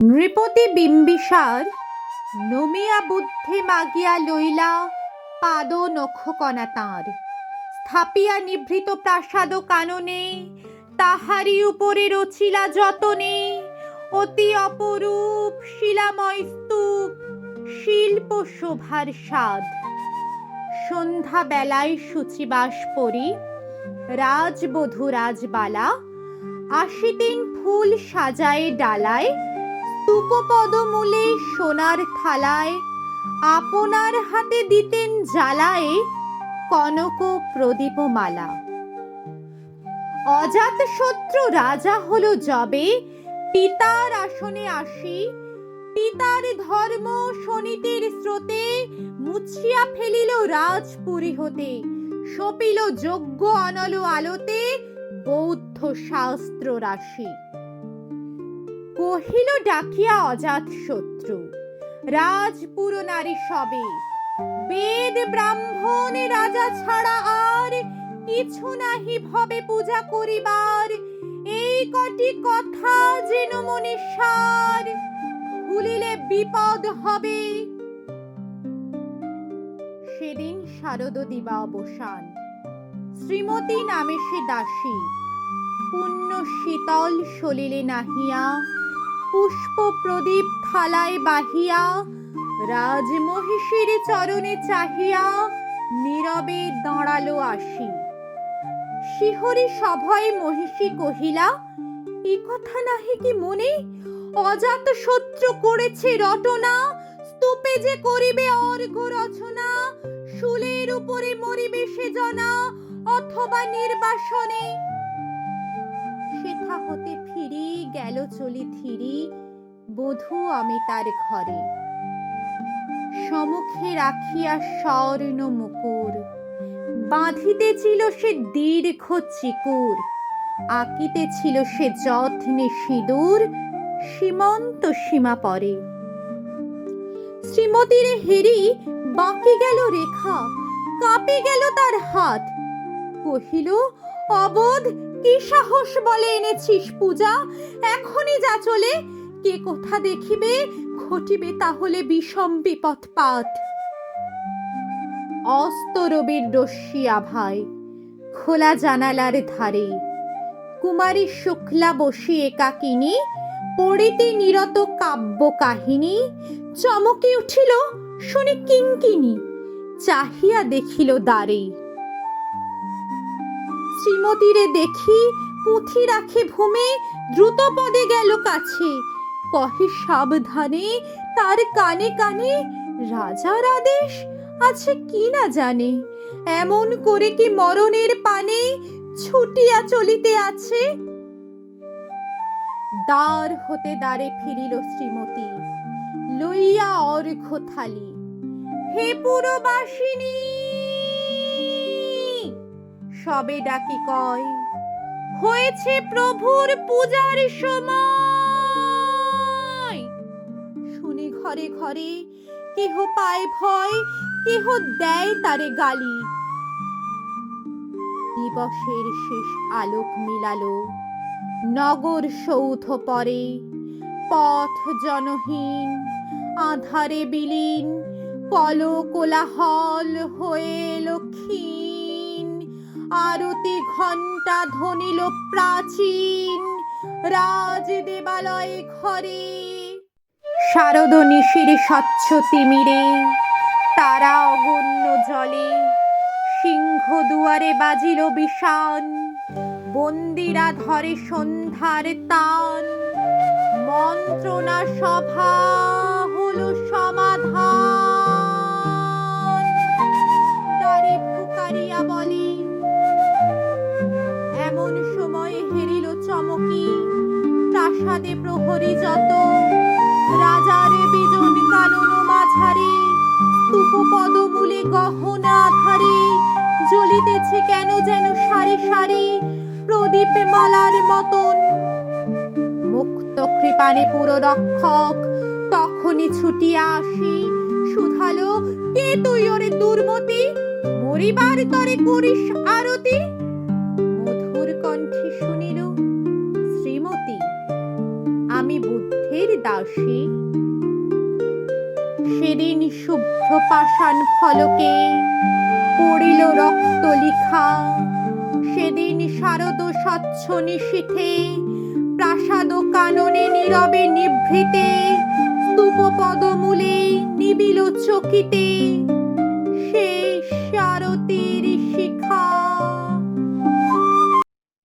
নৃপতি বিম্বিসার নমিয়া বুদ্ধি মাগিয়া লইলা পাদ নখকণা তাঁর স্থাপিয়া নিভৃত প্রাসাদ কাননে তাহারি উপরে রচিলা যতনে অতি অপরূপ শিলাময় স্তূপ শিল্প শোভার স্বাদ। সন্ধ্যা বেলায় শুচিবাস পরি রাজবধূ রাজবালা আসিতেন ফুল সাজায়ে ডালায় স্তূপপদমূলে সোনার থালায় আপনার হাতে দিতেন জ্বালায়ে কনক প্রদীপমালা। অজাত শত্রু রাজা হলো যবে পিতার আসনে আসি পিতার ধর্ম শোনিতের স্রোতে মুছিয়া ফেলিল রাজপুরী হতে সপিল যজ্ঞ অনল আলোতে বৌদ্ধ শাস্ত্র রাশি। কহিল ডাকিয়া অজাত শত্রু রাজপুর নারী সবে বেদ ব্রাহ্মণ রাজা ছাড়া আর কিছু নাহি ভবে পূজা করিবার এই কটি কথা যেন মনে সার ভুলিলে বিপদ হবে। সেদিন শারদ দিবা অবসান শ্রীমতী নামে সে দাসী পুণ্য শীতল সলিলে নাহিয়া পুষ্প প্রদীপ থালায় বাহিয়া রাজমহিষীর চরণে চাহিয়া নীরবে দাঁড়ালো আসি। শিহরি সভয়ে মহিষী কহিলা এ কথা নাহি কি মনে অজাত শত্রু করেছে রটনা স্তূপে যে করিবে অর্ঘ্য রচনা শুলের উপরে মরিবে সে জনা অথবা নির্বাসনে। সেথা হতে ফিরি গেল চলি ধীরি বধূ আমি তার ঘরে সমুখে রাখিয়া স্বর্ণ মুকুর বাঁধিতেছিল সে দীর্ঘ চিকুর আঁকিতেছিল সে যত্নে সিঁদুর সীমন্ত সীমা পরে। শ্রীমতীর হেরি বাকি গেল রেখা কাঁপে গেল তার হাত কহিল অবোধ কি সাহস বলে এনেছিস পূজা এখনই যা চলে কে কোথা দেখিবে ঘটিবে তাহলে বিষম বিপদপাত। অস্ত রবির রশ্মি আভায় খোলা জানালার ধারে কুমারী শুক্লা বসি একাকিনী পড়িতে নিরত কাব্য কাহিনী চমকে উঠিল শুনে কিঙ্কিনী চাহিয়া দেখিল দ্বারে। শ্রীমতীরে দেখি পুঁথি রাখে ভূমে দ্রুত পদে গেল কাছে কহে সাবধানে তার কানে কানে রাজার আদেশ আছে কি না জানে এমন করে কি মরণের পানে ছুটিয়া চলিতে আছে। দ্বার হতে দ্বারে ফিরিল শ্রীমতী লইয়া অর্ঘ্য থালি হে পুরবাসিনী সবে ডাকি কয় হয়েছে প্রভুর পূজার সময়। শুনে ঘরে ঘরে কেহ পায় ভয় কেহ দেয় তারে গালি। দিবসের শেষ আলোক মিলালো নগর সৌধ পরে পথ জনহীন আধারে বিলীন কল কোলাহল হয়ে লক্ষীন আরতি ঘণ্টা ধ্বনিল প্রাচীন রাজ দেবালয় ঘরে। শারদ নিশির স্বচ্ছ তিমিরে তারা অগণ্য জলে সিংহ দুয়ারে বাজিল বিষান বন্দিরা ধরে সন্ধ্যার তান মন্ত্রণা সভা হলো সমাধান। দ্বারে পুকারিয়া বলে এমন সময়ে হেরিল চমকি প্রাসাদে প্রহরী যত রাজার বিজন কানন মাঝারে স্তূপ পদমূলে গহনা ধারে জ্বলিতেছে কেন যেন সারি সারি প্রদীপ মালার মতন। মুক্ত কৃপানে পুরো রক্ষক তখনই ছুটিয়া আসি শুধালো কে তুই ওরে দুর্মতি মরিবার তরে করিস আরতি। মধুর কণ্ঠে শুনিল শ্রীমতী আমি বুদ্ধি ক্রোধের দাসী। সেদিন শুভ্র পাষাণ ফলকে পড়িল রক্ত লিখা, সেদিন শারদ স্বচ্ছ নিশীথে প্রাসাদ কাননে নীরবে নিভৃতে স্তূপ পদমূলে নিবিল চকিতে